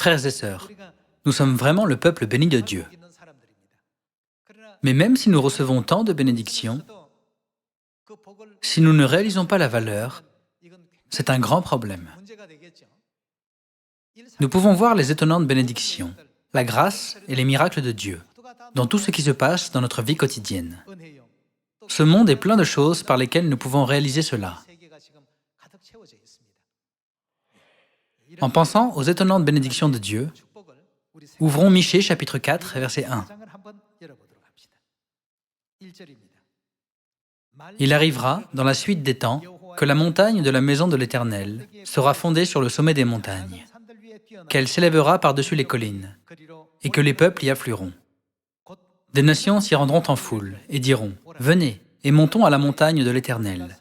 Frères et sœurs, nous sommes vraiment le peuple béni de Dieu. Mais même si nous recevons tant de bénédictions, si nous ne réalisons pas la valeur, c'est un grand problème. Nous pouvons voir les étonnantes bénédictions, la grâce et les miracles de Dieu dans tout ce qui se passe dans notre vie quotidienne. Ce monde est plein de choses par lesquelles nous pouvons réaliser cela. En pensant aux étonnantes bénédictions de Dieu, ouvrons Michée chapitre 4, verset 1. Il arrivera, dans la suite des temps, que la montagne de la maison de l'Éternel sera fondée sur le sommet des montagnes, qu'elle s'élèvera par-dessus les collines, et que les peuples y afflueront. Des nations s'y rendront en foule et diront, « Venez, et montons à la montagne de l'Éternel,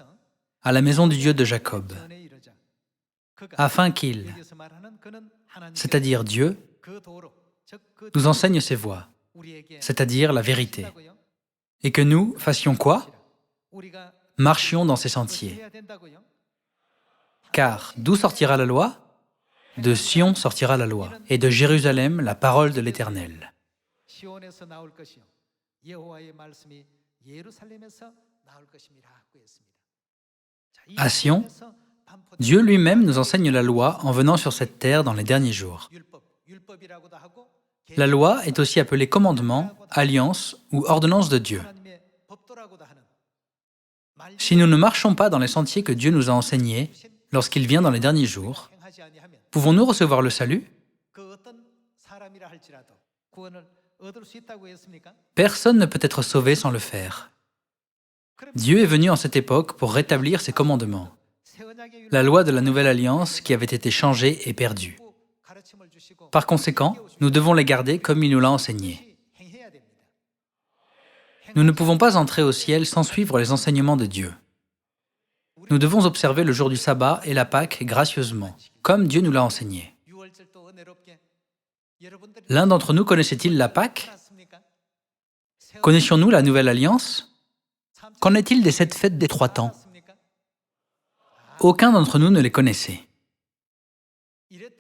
à la maison du Dieu de Jacob, afin qu'il, c'est-à-dire Dieu, nous enseigne ses voies, c'est-à-dire la vérité, et que nous fassions quoi? Marchions dans ses sentiers. Car d'où sortira la loi? De Sion sortira la loi, et de Jérusalem la parole de l'Éternel. » À Sion, Dieu lui-même nous enseigne la loi en venant sur cette terre dans les derniers jours. La loi est aussi appelée commandement, alliance ou ordonnance de Dieu. Si nous ne marchons pas dans les sentiers que Dieu nous a enseignés lorsqu'il vient dans les derniers jours, pouvons-nous recevoir le salut? Personne ne peut être sauvé sans le faire. Dieu est venu en cette époque pour rétablir ses commandements. La loi de la Nouvelle Alliance qui avait été changée est perdue. Par conséquent, nous devons les garder comme il nous l'a enseigné. Nous ne pouvons pas entrer au ciel sans suivre les enseignements de Dieu. Nous devons observer le jour du sabbat et la Pâque gracieusement, comme Dieu nous l'a enseigné. L'un d'entre nous connaissait-il la Pâque? Connaissions-nous la Nouvelle Alliance? Qu'en est-il des 7 fêtes des 3 temps? Aucun d'entre nous ne les connaissait.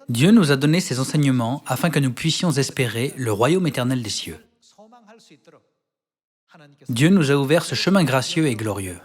Dieu nous a donné ces enseignements afin que nous puissions espérer le royaume éternel des cieux. Dieu nous a ouvert ce chemin gracieux et glorieux.